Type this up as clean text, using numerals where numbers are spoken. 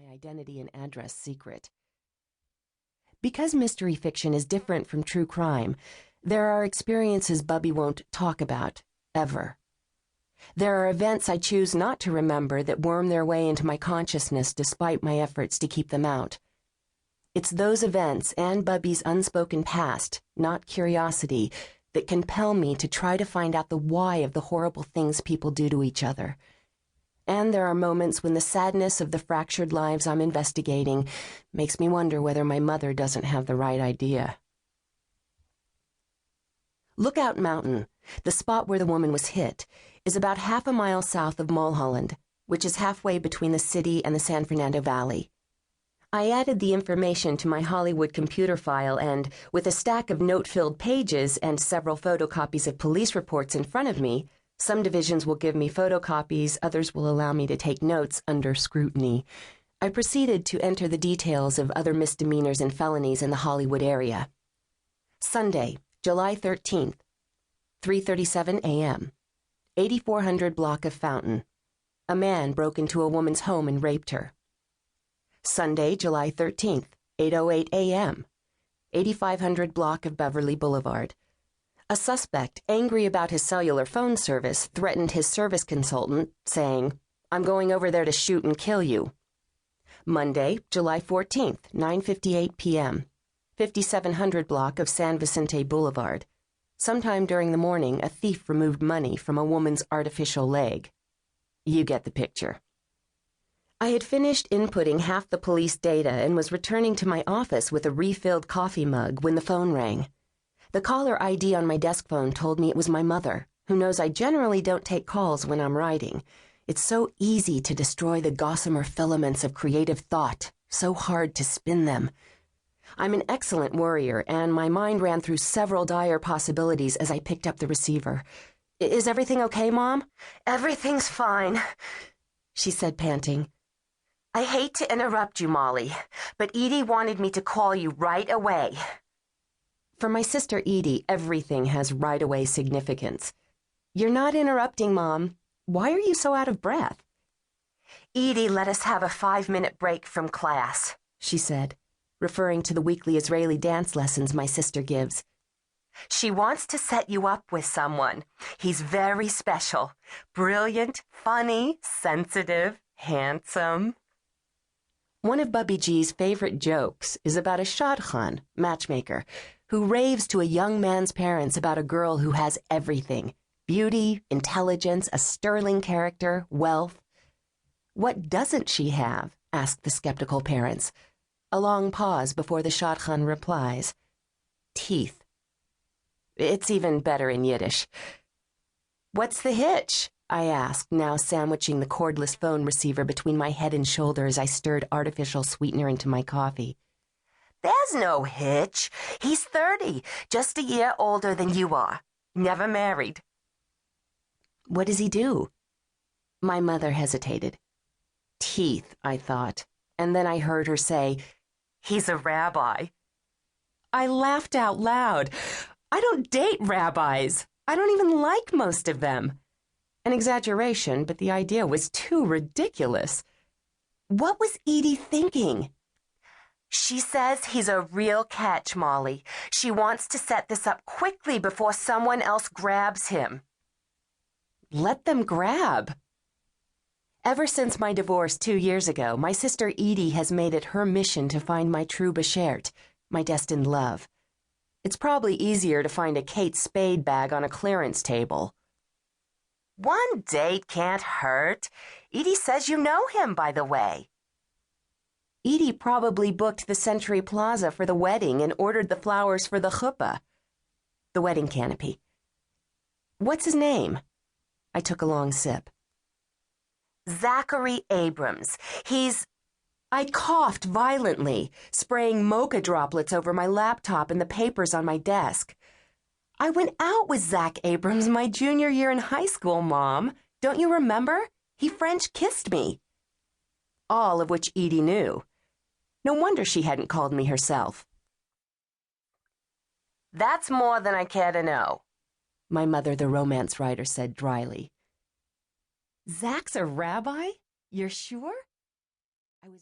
my identity and address secret. Because mystery fiction is different from true crime, there are experiences Bubby won't talk about, ever. There are events I choose not to remember that worm their way into my consciousness despite my efforts to keep them out. It's those events and Bubby's unspoken past, not curiosity, that compel me to try to find out the why of the horrible things people do to each other. And there are moments when the sadness of the fractured lives I'm investigating makes me wonder whether my mother doesn't have the right idea. Lookout Mountain, the spot where the woman was hit, is about half a mile south of Mulholland, which is halfway between the city and the San Fernando Valley. I added the information to my Hollywood computer file and, with a stack of note-filled pages and several photocopies of police reports in front of me, some divisions will give me photocopies, others will allow me to take notes under scrutiny. I proceeded to enter the details of other misdemeanors and felonies in the Hollywood area. Sunday, July 13th, 3:37 a.m., 8400 block of Fountain. A man broke into a woman's home and raped her. Sunday, July 13th, 8:08 a.m., 8500 block of Beverly Boulevard. A suspect, angry about his cellular phone service, threatened his service consultant, saying, "I'm going over there to shoot and kill you." Monday, July 14th, 9:58 p.m., 5700 block of San Vicente Boulevard. Sometime during the morning, a thief removed money from a woman's artificial leg. You get the picture. I had finished inputting half the police data and was returning to my office with a refilled coffee mug when the phone rang. The caller ID on my desk phone told me it was my mother, who knows I generally don't take calls when I'm writing. It's so easy to destroy the gossamer filaments of creative thought, so hard to spin them. I'm an excellent worrier, and my mind ran through several dire possibilities as I picked up the receiver. "Is everything okay, Mom?" "Everything's fine," she said, panting. "I hate to interrupt you, Molly, but Edie wanted me to call you right away." For my sister Edie, everything has right-away significance. "You're not interrupting, Mom. Why are you so out of breath?" "Edie let us have a 5-minute break from class," she said, referring to the weekly Israeli dance lessons my sister gives. "She wants to set you up with someone. He's very special. Brilliant, funny, sensitive, handsome." One of Bubby G's favorite jokes is about a shadchan, matchmaker, who raves to a young man's parents about a girl who has everything: beauty, intelligence, a sterling character, wealth. "What doesn't she have?" ask the skeptical parents. A long pause before the shadchan replies, "Teeth." It's even better in Yiddish. "What's the hitch?" I asked, now sandwiching the cordless phone receiver between my head and shoulder as I stirred artificial sweetener into my coffee. "There's no hitch. He's 30, just a year older than you are. Never married." "What does he do?" My mother hesitated. "Teeth," I thought, and then I heard her say, "He's a rabbi." I laughed out loud. I don't date rabbis. I don't even like most of them. An exaggeration, but the idea was too ridiculous. What was Edie thinking? "She says he's a real catch, Molly. She wants to set this up quickly before someone else grabs him." Let them grab. Ever since my divorce 2 years ago, my sister Edie has made it her mission to find my true beshert, my destined love. It's probably easier to find a Kate Spade bag on a clearance table. "One date can't hurt. Edie says you know him, by the way." Edie probably booked the Century Plaza for the wedding and ordered the flowers for the chuppah, the wedding canopy. "What's his name?" I took a long sip. "Zachary Abrams. I coughed violently, spraying mocha droplets over my laptop and the papers on my desk. "I went out with Zach Abrams my junior year in high school, Mom. Don't you remember? He French kissed me." All of which Edie knew. No wonder she hadn't called me herself. "That's more than I care to know," my mother, the romance writer, said dryly. "Zach's a rabbi? You're sure?"